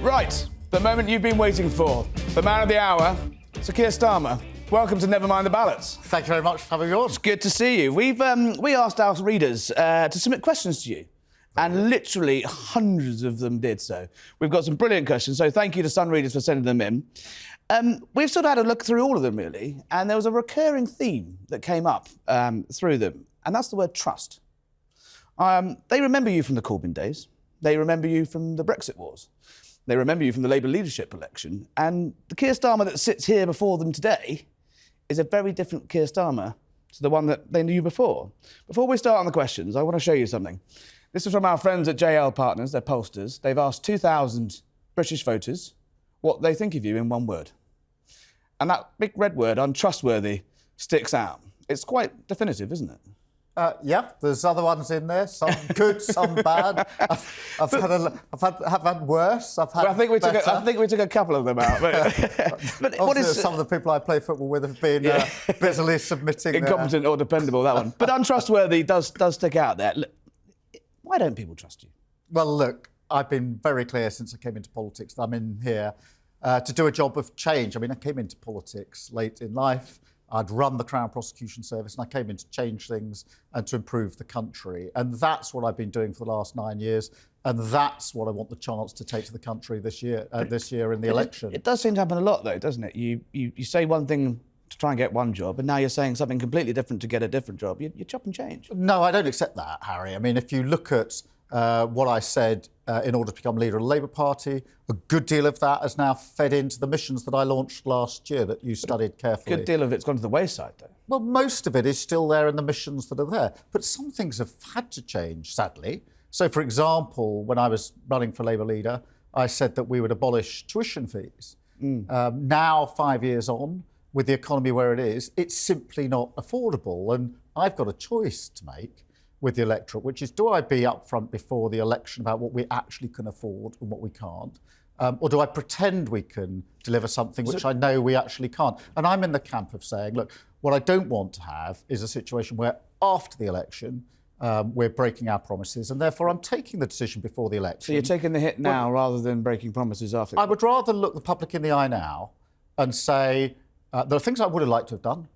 Right, the moment you've been waiting for. The man of the hour, Sir Keir Starmer. Welcome to Never Mind The Ballots. Thank you very much for having me on. It's good to see you. We asked our readers to submit questions to you, and literally hundreds of them did so. We've got some brilliant questions, so thank you to Sun readers for sending them in. We've sort of had a look through all of them, really, and there was a recurring theme that came up through them, and that's the word trust. They remember you from the Corbyn days. They remember you from the Brexit wars. They remember you from the Labour leadership election. And the Keir Starmer that sits here before them today is a very different Keir Starmer to the one that they knew before. Before we start on the questions, I want to show you something. This is from our friends at JL Partners, they're pollsters. They've asked 2,000 British voters what they think of you in one word. And that big red word, untrustworthy, sticks out. It's quite definitive, isn't it? Yeah, there's other ones in there, some good, some bad. I've had worse. I've had I think we took a couple of them out. But what is some of the people I play football with have been busily submitting incompetent or dependable, that one. But untrustworthy does stick out there. Look, why don't people trust you? Well, look, I've been very clear since I came into politics that I'm in here to do a job of change. I mean, I came into politics late in life. I'd run the Crown Prosecution Service and I came in to change things and to improve the country. And that's what I've been doing for the last 9 years. And that's what I want the chance to take to the country this year in the election. It does seem to happen a lot, though, doesn't it? You say one thing to try and get one job, and now you're saying something completely different to get a different job. You chop and change. No, I don't accept that, Harry. I mean, if you look at what I said in order to become leader of the Labour Party, a good deal of that has now fed into the missions that I launched last year that you studied carefully. A good deal of it's gone to the wayside, though. Well, most of it is still there in the missions that are there. But some things have had to change, sadly. So, for example, when I was running for Labour leader, I said that we would abolish tuition fees. Now, 5 years on, with the economy where it is, it's simply not affordable. And I've got a choice to make with the electorate, which is, do I be upfront before the election about what we actually can afford and what we can't? Or do I pretend we can deliver something which I know we actually can't? And I'm in the camp of saying, look, what I don't want to have is a situation where after the election, we're breaking our promises, and therefore I'm taking the decision before the election. So you're taking the hit now rather than breaking promises after? I would rather look the public in the eye now and say, there are things I would have liked to have done,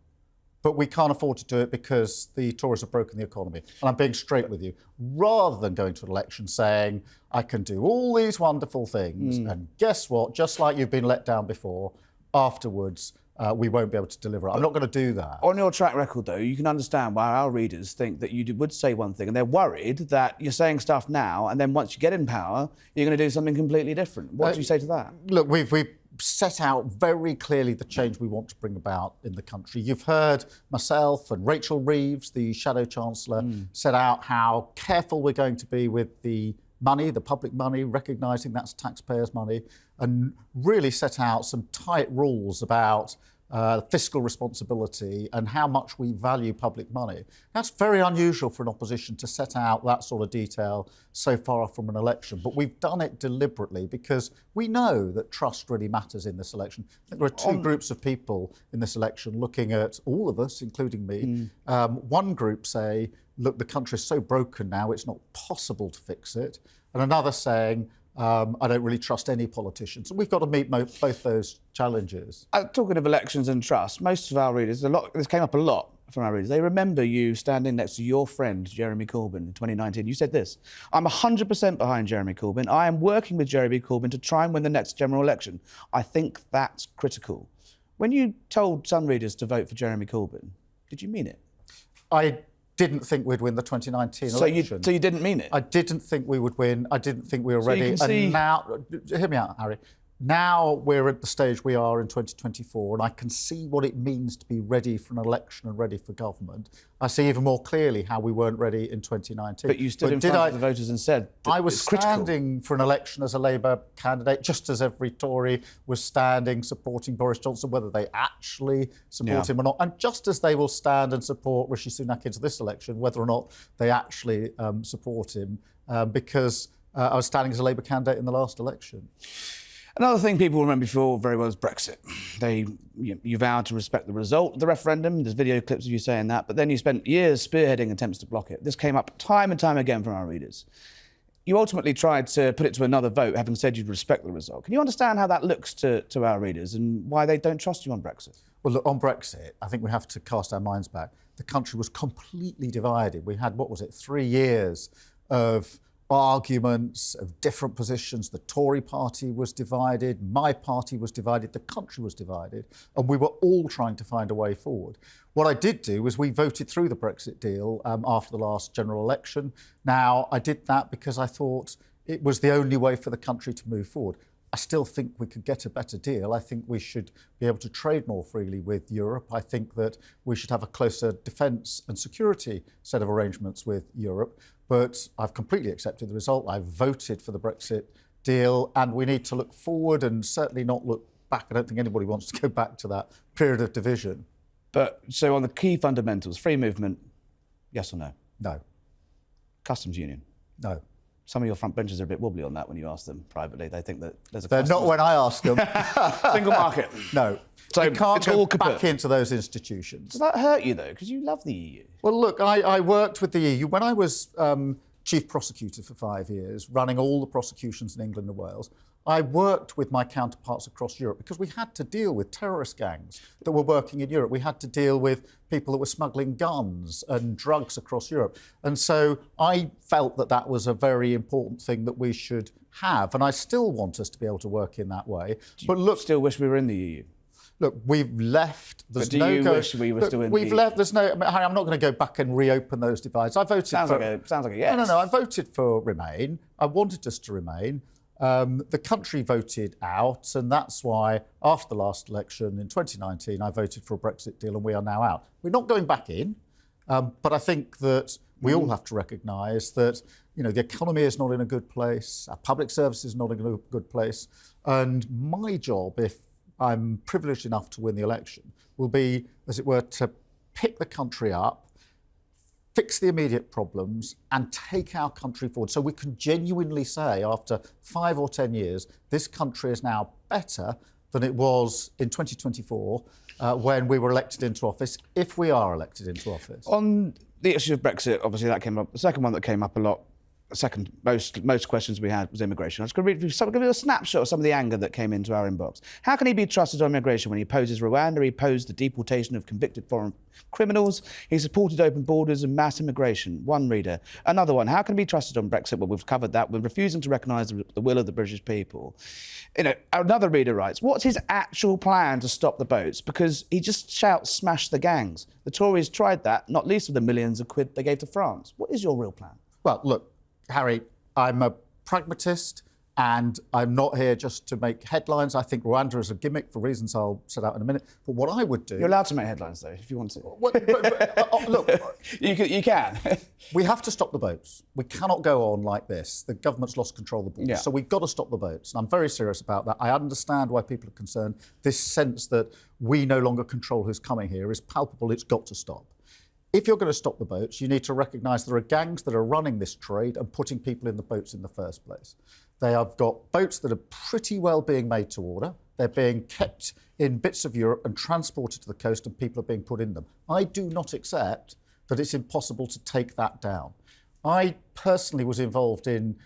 but we can't afford to do it because the Tories have broken the economy. And I'm being straight with you. Rather than going to an election saying, I can do all these wonderful things, and guess what? Just like you've been let down before, afterwards, we won't be able to deliver it. I'm not going to do that. On your track record, though, you can understand why our readers think that you would say one thing, and they're worried that you're saying stuff now, and then once you get in power, you're going to do something completely different. What do you say to that? Look, we've set out very clearly the change we want to bring about in the country. You've heard myself and Rachel Reeves, the Shadow Chancellor, set out how careful we're going to be with the money, the public money, recognising that's taxpayers' money, and really set out some tight rules about fiscal responsibility and how much we value public money. That's very unusual for an opposition to set out that sort of detail so far from an election, but we've done it deliberately because we know that trust really matters in this election. I think there are two groups of people in this election looking at all of us, including me. One group say, look, the country is so broken now, it's not possible to fix it. And another saying, I don't really trust any politicians. And we've got to meet both those challenges. Talking of elections and trust, most of our readers, this came up a lot from our readers, they remember you standing next to your friend, Jeremy Corbyn, in 2019. You said this, I'm 100% behind Jeremy Corbyn. I am working with Jeremy Corbyn to try and win the next general election. I think that's critical. When you told Sun readers to vote for Jeremy Corbyn, did you mean it? I didn't think we'd win the 2019 election. So you didn't mean it? I didn't think we would win. I didn't think we were ready. You can see... And now, hear me out, Harry. Now we're at the stage we are in 2024, and I can see what it means to be ready for an election and ready for government. I see even more clearly how we weren't ready in 2019. But you stood in front of the voters and said I was standing for an election as a Labour candidate, just as every Tory was standing supporting Boris Johnson, whether they actually support him or not, and just as they will stand and support Rishi Sunak into this election, whether or not they actually support him, because I was standing as a Labour candidate in the last election. Another thing people remember before very well is Brexit. You vowed to respect the result of the referendum. There's video clips of you saying that, but then you spent years spearheading attempts to block it. This came up time and time again from our readers. you ultimately tried to put it to another vote, having said you'd respect the result. Can you understand how that looks to our readers and why they don't trust you on Brexit? Well, look, on Brexit, I think we have to cast our minds back. The country was completely divided. We had, 3 years of arguments, of different positions. The Tory party was divided, my party was divided, the country was divided, and we were all trying to find a way forward. What I did do was we voted through the Brexit deal after the last general election. Now, I did that because I thought it was the only way for the country to move forward. I still think we could get a better deal. I think we should be able to trade more freely with Europe. I think that we should have a closer defence and security set of arrangements with Europe. But I've completely accepted the result. I've voted for the Brexit deal, and we need to look forward and certainly not look back. I don't think anybody wants to go back to that period of division. But so on the key fundamentals, free movement, yes or no? No. Customs union? No. Some of your front benchers are a bit wobbly on that when you ask them privately. They think that there's a They're not when I ask them. single market. No. So you can't it's go all back kaput. into those institutions. Does that hurt you, though? Because you love the EU. Well, look, I worked with the EU. When I was chief prosecutor for 5 years, running all the prosecutions in England and Wales, I worked with my counterparts across Europe because we had to deal with terrorist gangs that were working in Europe. We had to deal with people that were smuggling guns and drugs across Europe. And so I felt that that was a very important thing that we should have. And I still want us to be able to work in that way. But look, still wish we were in the EU. Look, we've left. There's but do you wish we were still in the EU? We've left. There's no. Harry, I'm not going to go back and reopen those divides. I voted sounds for. Like a yes. No. I voted for Remain. I wanted us to remain. The country voted out, and that's why after the last election in 2019, I voted for a Brexit deal, and we are now out. We're not going back in, but I think that we all have to recognise that the economy is not in a good place, our public service is not in a good place, and my job, if I'm privileged enough to win the election, will be, as it were, to pick the country up, fix the immediate problems and take our country forward so we can genuinely say after 5 or 10 years, this country is now better than it was in 2024 when we were elected into office, if we are elected into office. On the issue of Brexit, obviously that came up. The second one that came up a lot, second most questions we had was immigration. I was going to give you a snapshot of some of the anger that came into our inbox. How can he be trusted on immigration when he opposes Rwanda, he opposed the deportation of convicted foreign criminals, he supported open borders and mass immigration? One reader. Another one, how can he be trusted on Brexit? Well, we've covered that. We're refusing to recognise the will of the British people. Another reader writes, what's his actual plan to stop the boats? Because he just shouts, smash the gangs. The Tories tried that, not least with the millions of quid they gave to France. What is your real plan? Well, look, Harry, I'm a pragmatist and I'm not here just to make headlines. I think Rwanda is a gimmick for reasons I'll set out in a minute. But what I would do... You're allowed to make headlines, though, if you want to. Look... You can. We have to stop the boats. We cannot go on like this. The government's lost control of the borders. Yeah. So we've got to stop the boats. And I'm very serious about that. I understand why people are concerned. This sense that we no longer control who's coming here is palpable. It's got to stop. If you're going to stop the boats, you need to recognise there are gangs that are running this trade and putting people in the boats in the first place. They have got boats that are pretty well being made to order. They're being kept in bits of Europe and transported to the coast, and people are being put in them. I do not accept that it's impossible to take that down. I personally was involved in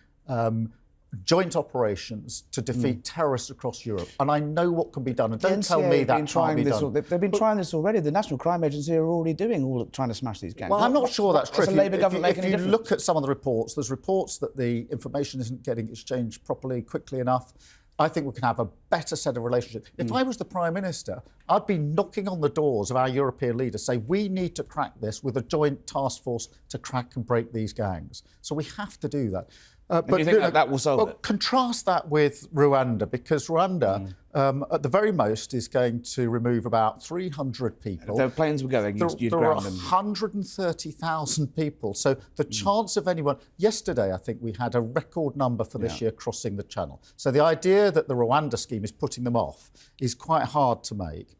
joint operations to defeat terrorists across Europe, and I know what can be done. And don't tell me that can't be done. They've been trying this already. The National Crime Agency are already trying to smash these gangs. Well, I'm not sure that's true. Does the Labour government make any difference? If you look at some of the reports, there's reports that the information isn't getting exchanged properly, quickly enough. I think we can have a better set of relationships. If I was the Prime Minister, I'd be knocking on the doors of our European leaders, say we need to crack this with a joint task force to crack and break these gangs. So we have to do that. But do you think that will solve it? Contrast that with Rwanda, because Rwanda, at the very most, is going to remove about 300 people. If their planes were going, you'd ground them. There are 130,000 people. So the chance of anyone... Yesterday, I think we had a record number for this year crossing the channel. So the idea that the Rwanda scheme is putting them off is quite hard to make.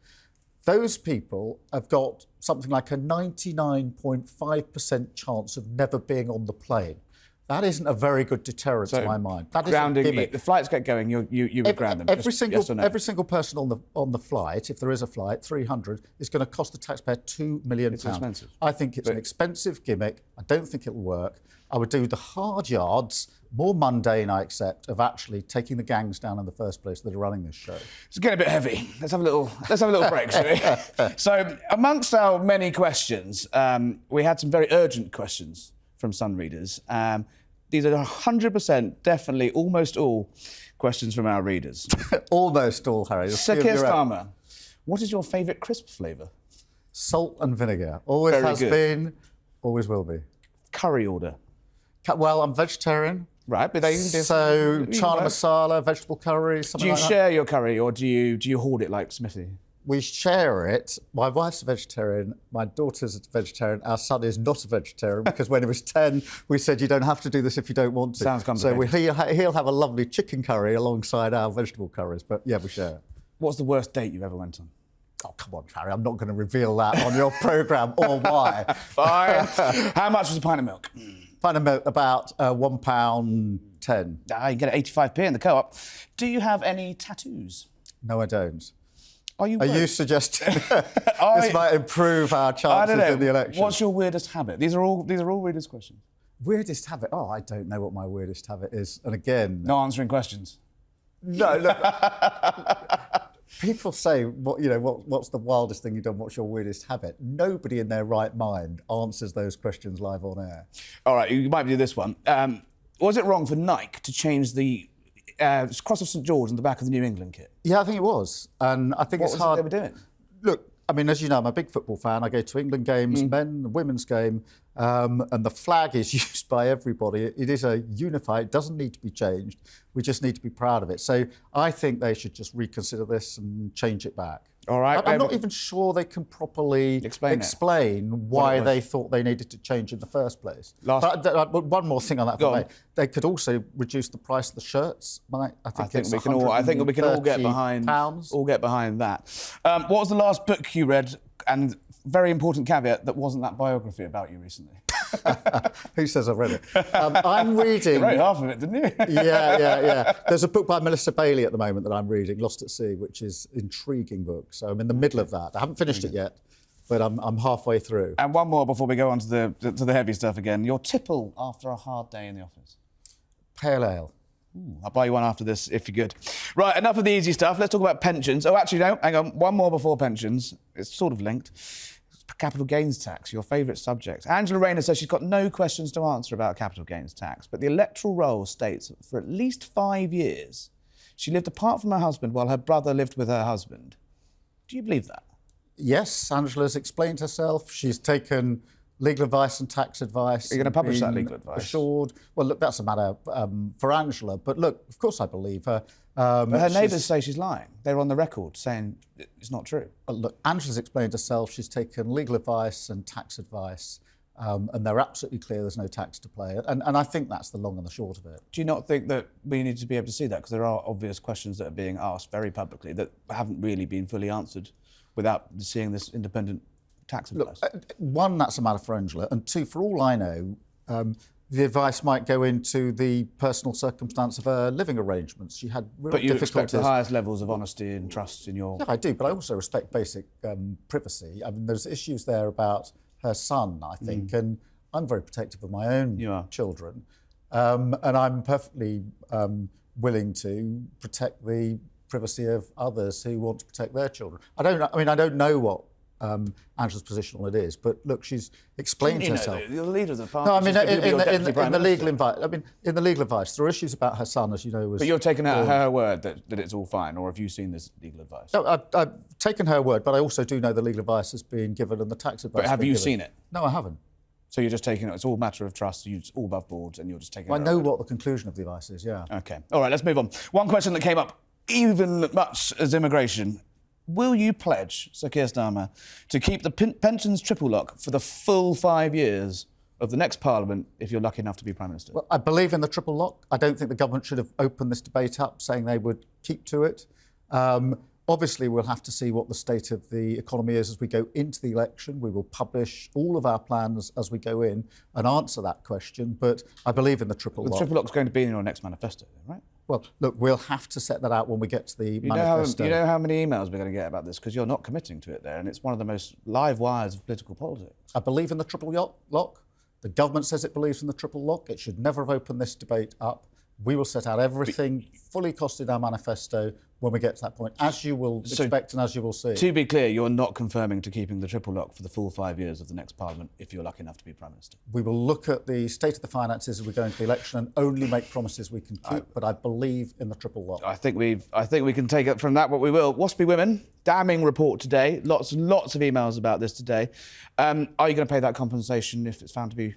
Those people have got something like a 99.5% chance of never being on the plane. That isn't a very good deterrent to my mind. That grounding, is a gimmick. if the flights get going, you would ground them. Every single person on the flight, if there is a flight, 300, is going to cost the taxpayer £2 million. It's expensive. I think it's an expensive gimmick. I don't think it'll work. I would do the hard yards more mundane, I accept, of actually taking the gangs down in the first place that are running this show. It's getting a bit heavy. Let's have a little break, shall we? So, amongst our many questions, we had some very urgent questions from Sun readers. These are 100%, definitely, almost all questions from our readers. Almost all, Harry. Sir Keir Starmer, what is your favourite crisp flavour? Salt and vinegar. Always Very has good. been, always will be. Curry order. Well, I'm vegetarian. Right, but they can do So, you chana know. masala, vegetable curry, Do something you like that. share your curry or do you hoard it like Smithy? We share it. My wife's a vegetarian, my daughter's a vegetarian, our son is not a vegetarian because when he was 10, we said you don't have to do this if you don't want to. Sounds complicated. So he'll have a lovely chicken curry alongside our vegetable curries, but yeah, we share it. What's the worst date you've ever went on? Oh, come on, Harry, I'm not going to reveal that on your programme or why. Fine. How much was a pint of milk? Pint of milk, about £1.10. You can get it 85p in the co-op. Do you have any tattoos? No, I don't. Are you? Are you suggesting this might improve our I chances don't know. in the election? What's your weirdest habit? These are all readers' questions. Weirdest habit? Oh, I don't know what my weirdest habit is. And again, No answering questions. no. People say, what's the wildest thing you've done? What's your weirdest habit? Nobody in their right mind answers those questions live on air. All right, you might do this one. Was it wrong for Nike to change the cross of St George on the back of the New England kit? Yeah, I think it was. And I think What it's was hard. it they were doing? Look, I mean, as you know, I'm a big football fan. I go to England games, men and women's game, and the flag is used by everybody. It is a unified, it doesn't need to be changed. We just need to be proud of it. So I think they should just reconsider this and change it back. All right. I'm not even sure they can properly explain why they thought they needed to change in the first place. But one more thing on that. Go on. They could also reduce the price of the shirts. I think we can all get behind pounds. All get behind that. What was the last book you read? And very important caveat, that wasn't that biography about you recently. Who says I've read it? I'm reading. You wrote half of it, didn't you? Yeah. There's a book by Melissa Bailey at the moment that I'm reading, Lost at Sea, which is an intriguing book. So I'm in the middle of that. I haven't finished it yet, but I'm halfway through. And one more before we go on to the heavy stuff again. Your tipple after a hard day in the office. Pale ale. I'll buy you one after this if you're good. Right, enough of the easy stuff. Let's talk about pensions. Oh, actually, no, hang on. One more before pensions. It's sort of linked. Capital gains tax, your favourite subject. Angela Rayner says she's got no questions to answer about capital gains tax, but the electoral roll states that for at least 5 years, she lived apart from her husband while her brother lived with her husband. Do you believe that? Yes, Angela's explained herself. She's taken legal advice and tax advice. Are you going to publish that legal advice? Assured. Well, look, that's a matter for Angela. But look, of course I believe her. But her neighbours say she's lying. They're on the record saying it's not true. Look, Angela's explained herself. She's taken legal advice and tax advice. And they're absolutely clear there's no tax to pay. And I think that's the long and the short of it. Do you not think that we need to be able to see that? Because there are obvious questions that are being asked very publicly that haven't really been fully answered without seeing this independent tax advice. Look, one, that's a matter for Angela. And two, for all I know, the advice might go into the personal circumstance of her living arrangements. She had real But you difficulties. expect the highest levels of honesty and trust in your... Yeah, I do, but I also respect basic privacy. I mean, there's issues there about her son, I think, and I'm very protective of my own children. And I'm perfectly willing to protect the privacy of others who want to protect their children. I don't know what Angela's position on it is, but look, she's explained herself. You're the leader of the party. No, I mean, in the legal advice. I mean, in the legal advice, there are issues about her son, as you know. But you're taking her word that it's all fine, or have you seen this legal advice? No, I've taken her word, but I also do know the legal advice has been given and the tax advice. But have you seen it? No, I haven't. So you're just taking it. It's all a matter of trust. It's all above board, and you're just taking. I know what the conclusion of the advice is. Yeah. Okay. All right. Let's move on. One question that came up even much as immigration. Will you pledge, Sir Keir Starmer, to keep the pensions triple lock for the full 5 years of the next Parliament if you're lucky enough to be Prime Minister? Well, I believe in the triple lock. I don't think the government should have opened this debate up saying they would keep to it. Obviously, we'll have to see what the state of the economy is as we go into the election. We will publish all of our plans as we go in and answer that question. But I believe in the triple lock. The triple lock's going to be in your next manifesto, right? Well, look, we'll have to set that out when we get to the manifesto. You know how many emails we're going to get about this because you're not committing to it there, and it's one of the most live wires of political politics. I believe in the triple lock. The government says it believes in the triple lock. It should never have opened this debate up. We will set out everything fully costed in our manifesto when we get to that point, as you will expect and as you will see. To be clear, you're not confirming to keeping the triple lock for the full 5 years of the next Parliament if you're lucky enough to be Prime Minister. We will look at the state of the finances as we go into the election and only make promises we can keep, but I believe in the triple lock. I think we can take it from that what we will. Waspy Women, damning report today. Lots of emails about this today. Are you going to pay that compensation if it's found to be...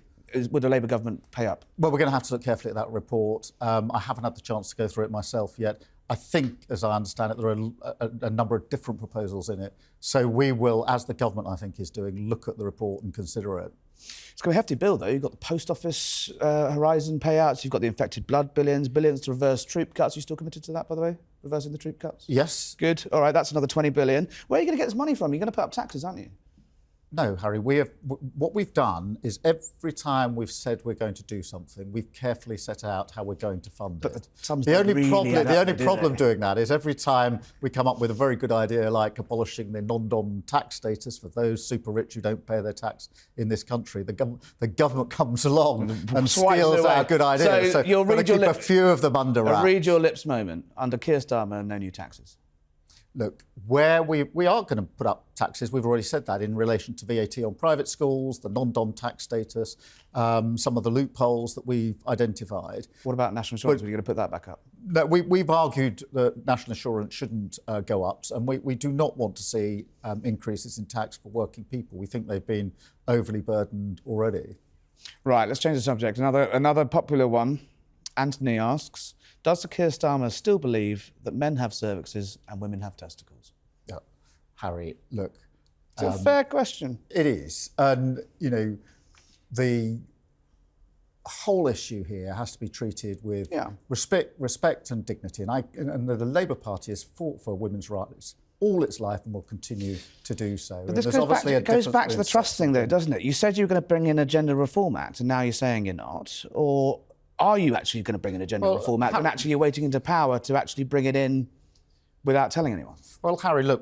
Would the Labour government pay up? Well, we're going to have to look carefully at that report. I haven't had the chance to go through it myself yet. I think, as I understand it, there are a number of different proposals in it. So we will, as the government, I think, is doing, look at the report and consider it. It's going to be a hefty bill, though. You've got the Post Office Horizon payouts. You've got the infected blood billions to reverse troop cuts. Are you still committed to that, by the way? Reversing the troop cuts? Yes. Good. All right, that's another 20 billion. Where are you going to get this money from? You're going to put up taxes, aren't you? No, Harry, what we've done is every time we've said we're going to do something, we've carefully set out how we're going to fund it. The only problem doing that is every time we come up with a very good idea like abolishing the non-dom tax status for those super rich who don't pay their tax in this country, the government comes along and steals our good idea. So you'll keep a few of them under wraps. Read your lips moment. Under Keir Starmer, no new taxes. Look, where we are going to put up taxes, we've already said that in relation to VAT on private schools, the non-dom tax status, some of the loopholes that we've identified. What about national insurance? Are you going to put that back up? No, we've argued that national insurance shouldn't go up, and we do not want to see increases in tax for working people. We think they've been overly burdened already. Right, let's change the subject. Another popular one. Anthony asks, does Sir Keir Starmer still believe that men have cervixes and women have testicles? Yeah. Harry, look. It's a fair question. It is. And, you know, the whole issue here has to be treated with respect and dignity. And the Labour Party has fought for women's rights all its life and will continue to do so. But this goes back to the trust thing, though, doesn't it? You said you were going to bring in a gender reform act, and now you're saying you're not. Or are you actually going to bring in a gender reform act and actually you're waiting into power to actually bring it in without telling anyone? Well, Harry, look,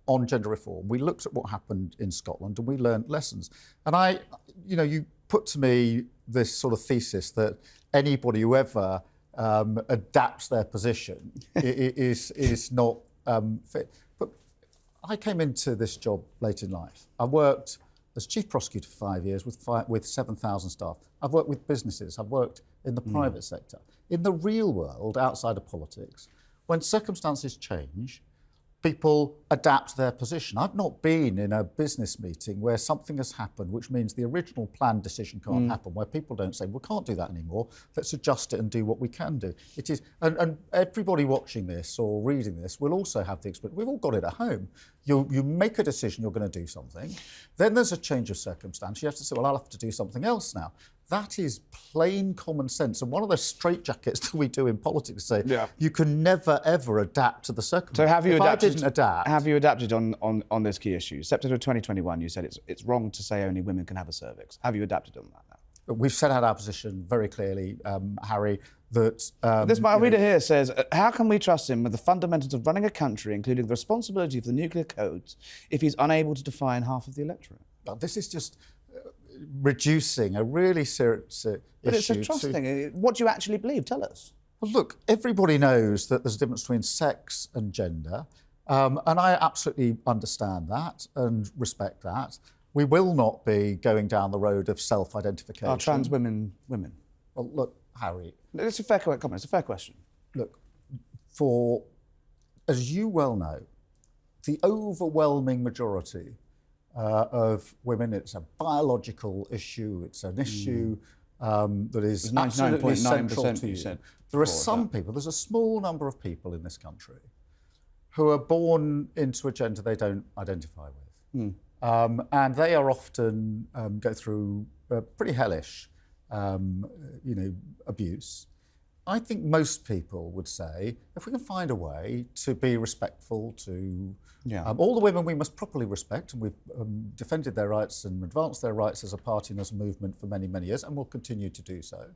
on gender reform, we looked at what happened in Scotland and we learned lessons. And you put to me this sort of thesis that anybody who ever adapts their position is not fit. But I came into this job late in life. I worked as chief prosecutor for 5 years with 7,000 staff. I've worked with businesses. I've worked in the private sector. In the real world, outside of politics, when circumstances change, people adapt their position. I've not been in a business meeting where something has happened, which means the original planned decision can't happen, where people don't say, we can't do that anymore, let's adjust it and do what we can do. It is, and everybody watching this or reading this will also have the experience. We've all got it at home. You make a decision, you're going to do something. Then there's a change of circumstance. You have to say, well, I'll have to do something else now. That is plain common sense. And one of those straitjackets that we do in politics say, you can never, ever adapt to the circumstances. So have you adapted? I didn't adapt. Have you adapted on this key issue? September 2021, you said it's wrong to say only women can have a cervix. Have you adapted on that now? We've set out our position very clearly, Harry, that... My reader here says, how can we trust him with the fundamentals of running a country, including the responsibility for the nuclear codes, if he's unable to define half of the electorate? This is just reducing a really serious issue. But it's a trust thing. What do you actually believe? Tell us. Well, look, everybody knows that there's a difference between sex and gender, and I absolutely understand that and respect that. We will not be going down the road of self-identification. Are trans women women? Well, look, Harry... It's a fair comment. It's a fair question. Look, as you well know, the overwhelming majority of women, it's a biological issue, it's an issue that is absolutely central to you. There are some people, there's a small number of people in this country who are born into a gender they don't identify with. And they are often go through pretty hellish abuse. I think most people would say, if we can find a way to be respectful to all the women we must properly respect, and we've defended their rights and advanced their rights as a party and as a movement for many, many years, and will continue to do so,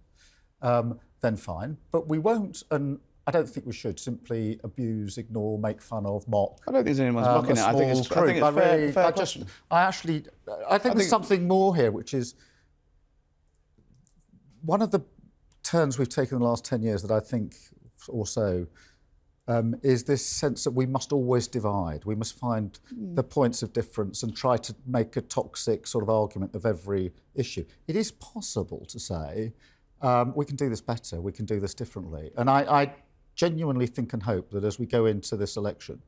then fine. But we won't, and I don't think we should simply abuse, ignore, make fun of, mock. I don't think anyone's mocking it. I think it's fair question. I think there's something more here, which is one of the turns we've taken in the last 10 years that I think also is this sense that we must always divide. We must find the points of difference and try to make a toxic sort of argument of every issue. It is possible to say, we can do this better, we can do this differently. And I genuinely think and hope that as we go into this election,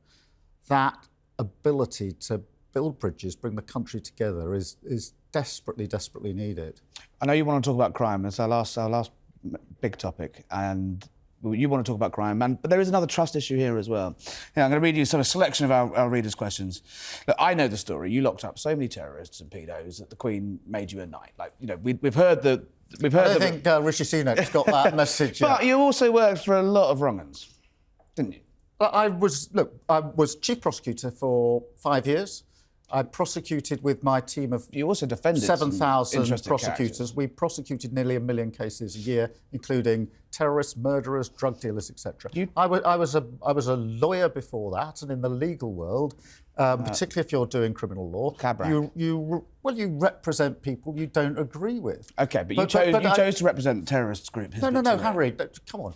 that ability to build bridges, bring the country together is desperately, desperately needed. I know you want to talk about crime. It's our last big topic, and you want to talk about crime, but there is another trust issue here as well. Yeah, I'm going to read you a selection of our readers' questions. Look, I know the story. You locked up so many terrorists and pedos that the Queen made you a knight. Like, you know, we've heard the. I don't think Rishi Sunak's got that message yet. But you also worked for a lot of wrong-uns, didn't you? I was chief prosecutor for 5 years. I prosecuted with my team of you also defended 7,000 prosecutors. We prosecuted nearly 1 million cases a year, including terrorists, murderers, drug dealers, etc. I was a lawyer before that, and in the legal world, particularly if you're doing criminal law, you represent people you don't agree with. Okay, but you chose to represent terrorist group. No, Harry, come on.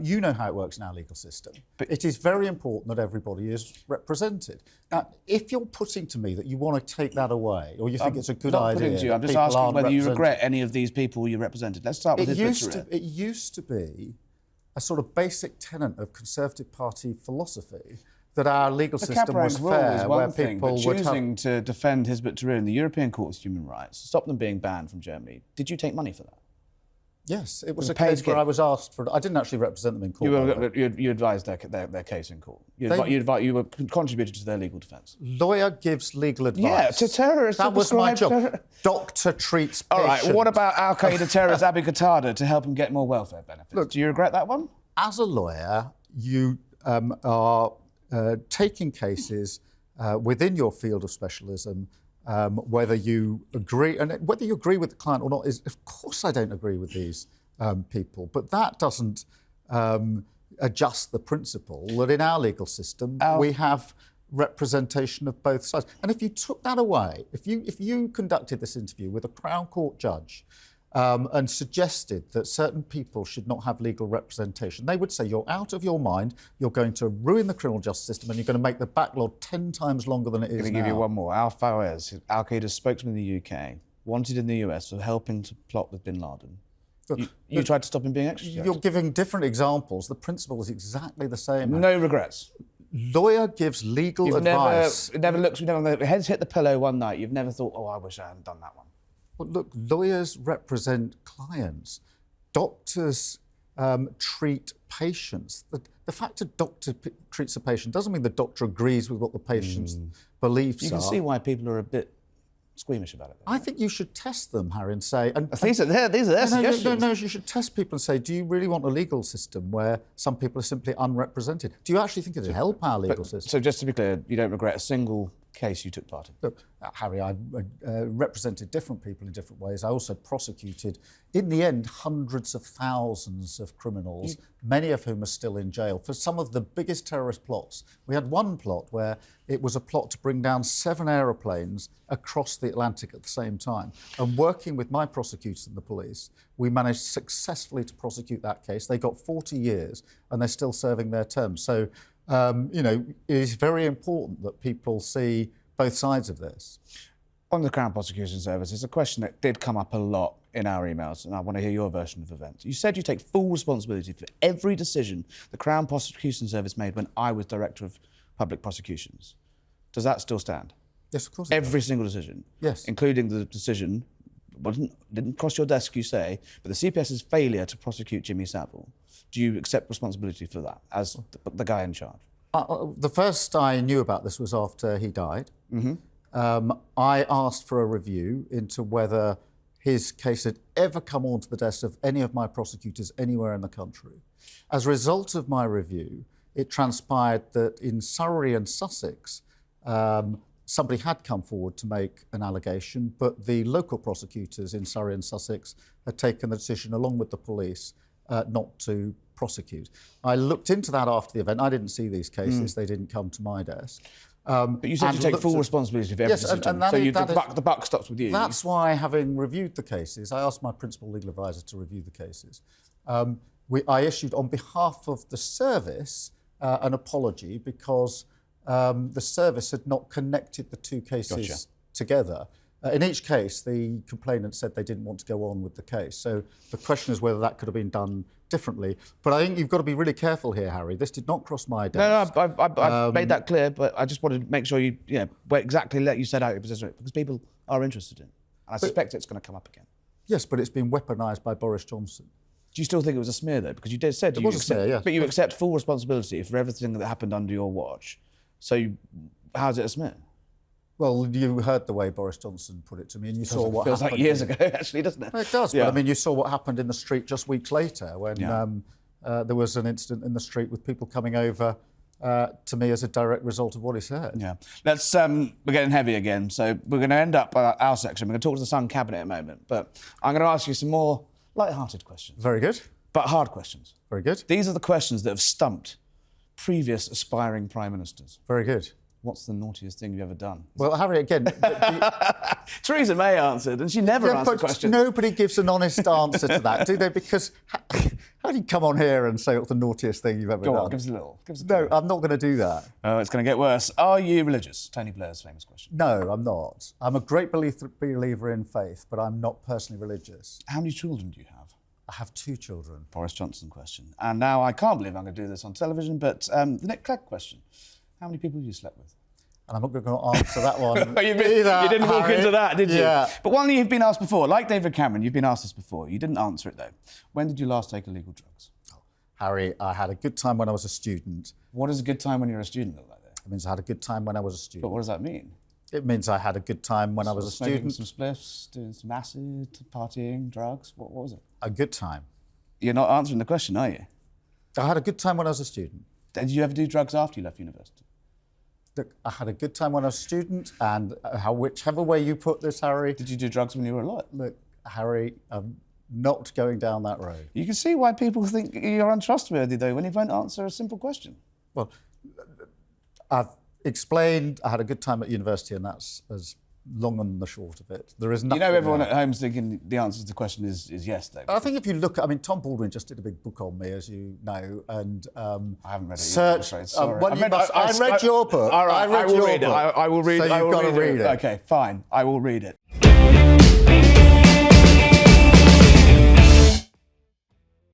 You know how it works in our legal system. But it is very important that everybody is represented. Now, if you're putting to me that you want to take that away, or you think it's a good idea... I'm just asking whether you regret any of these people you represented. Let's start with It used to be a sort of basic tenet of Conservative Party philosophy that our legal system was fair, where people would choosing to defend Hizb ut-Tahrir in the European Court of Human Rights, stop them being banned from Germany. Did you take money for that? Yes, it was a case where I was asked for... I didn't actually represent them in court. You advised their case in court. You were contributed to their legal defence. Lawyer gives legal advice. Yeah, to terrorists. That was my job. Doctor treats patients. All right, what about Alqaeda terrorist Abu Qatada to help him get more welfare benefits? Look, do you regret that one? As a lawyer, you are taking cases within your field of specialism. Whether you agree, and whether you agree with the client or not, is of course I don't agree with these people, but that doesn't adjust the principle that in our legal system we have representation of both sides. And if you took that away, if you conducted this interview with a Crown Court judge and suggested that certain people should not have legal representation, they would say you're out of your mind, you're going to ruin the criminal justice system, and you're going to make the backlog 10 times longer than it is now. I'm going to give you one more. Al Fawaz, Al-Qaeda's spokesman in the UK, wanted in the US for helping to plot with bin Laden. You tried to stop him being extradited. You're giving different examples. The principle is exactly the same. No regrets. Lawyer gives legal advice. Heads hit the pillow one night. You've never thought, oh, I wish I hadn't done that one. Well, look, lawyers represent clients. Doctors treat patients. The fact a doctor treats a patient doesn't mean the doctor agrees with what the patient's beliefs are. You can see why people are a bit squeamish about it. I think you should test them, Harry, and say... These are their suggestions. No, you should test people and say, do you really want a legal system where some people are simply unrepresented? Do you actually think it would help our legal system? So just to be clear, you don't regret a single case you took part in? Look, Harry, I represented different people in different ways. I also prosecuted, in the end, hundreds of thousands of criminals, many of whom are still in jail, for some of the biggest terrorist plots. We had one plot where it was a plot to bring down 7 aeroplanes across the Atlantic at the same time. And working with my prosecutors and the police, we managed successfully to prosecute that case. They got 40 years and they're still serving their terms. So, it is very important that people see both sides of this. On the Crown Prosecution Service, it's a question that did come up a lot in our emails, and I want to hear your version of events. You said you take full responsibility for every decision the Crown Prosecution Service made when I was Director of Public Prosecutions. Does that still stand? Yes, of course. Every single decision? Yes. Including the decision, didn't cross your desk, you say, but the CPS's failure to prosecute Jimmy Savile. Do you accept responsibility for that as the guy in charge? The first I knew about this was after he died. I asked for a review into whether his case had ever come onto the desk of any of my prosecutors anywhere in the country. As a result of my review, it transpired that in Surrey and Sussex, somebody had come forward to make an allegation, but the local prosecutors in Surrey and Sussex had taken the decision, along with the police, not to prosecute. I looked into that after the event. I didn't see these cases. They didn't come to my desk. But you said you take full responsibility for every decision. So the buck stops with you. That's why, having reviewed the cases, I asked my principal legal advisor to review the cases. I issued, on behalf of the service, an apology because the service had not connected the two cases together. In each case, the complainant said they didn't want to go on with the case. So the question is whether that could have been done differently. But I think you've got to be really careful here, Harry. This did not cross my desk. No, I've made that clear, but I just wanted to make sure exactly let you set out your position, because people are interested in it. And I suspect it's going to come up again. Yes, but it's been weaponised by Boris Johnson. Do you still think it was a smear, though? Because you said it was a smear, yes. But you accept full responsibility for everything that happened under your watch. So how's it a smear? Well, you heard the way Boris Johnson put it to me, and you saw what happened. Feels like years ago, actually, doesn't it? Well, it does, but I mean, you saw what happened in the street just weeks later when there was an incident in the street with people coming over to me as a direct result of what he said. Yeah. Let's, we're getting heavy again, so we're going to end up our section. We're going to talk to the Sun Cabinet in a moment, but I'm going to ask you some more light-hearted questions. Very good. But hard questions. Very good. These are the questions that have stumped previous aspiring prime ministers. Very good. What's the naughtiest thing you've ever done? Well, Harry, again... Theresa May answered, and she never answered questions. Nobody gives an honest answer to that, do they? Because how do you come on here and say what's the naughtiest thing you've ever done? Go on, give us a little. No, I'm not going to do that. Oh, it's going to get worse. Are you religious? Tony Blair's famous question. No, I'm not. I'm a great believer in faith, but I'm not personally religious. How many children do you have? I have 2 children. Boris Johnson question. And now I can't believe I'm going to do this on television, but the Nick Clegg question. How many people have you slept with? And I'm not going to answer that one. You didn't walk into that, did you? Yeah. But one you've been asked before, like David Cameron, you've been asked this before. You didn't answer it, though. When did you last take illegal drugs? Oh, Harry, I had a good time when I was a student. What does a good time when you're a student look like there? It means I had a good time when I was a student. But what does that mean? It means I had a good time when I was a student. Smoking some spliffs, doing some acid, partying, drugs. What was it? A good time. You're not answering the question, are you? I had a good time when I was a student. Did you ever do drugs after you left university? Look, I had a good time when I was a student, and whichever way you put this, Harry... Did you do drugs when you were a lot? Look, Harry, I'm not going down that road. You can see why people think you're untrustworthy, though, when you won't answer a simple question. Well, I've explained I had a good time at university, and that's as long and the short of it. There is nothing. You know, everyone at home's thinking the answer to the question is yes, though. I think if you look, Tom Baldwin just did a big book on me, as you know, and I haven't read it. Search. Sorry. I read your book. All right, I will read it. I will read it. So you've got to read it. Okay, fine. I will read it.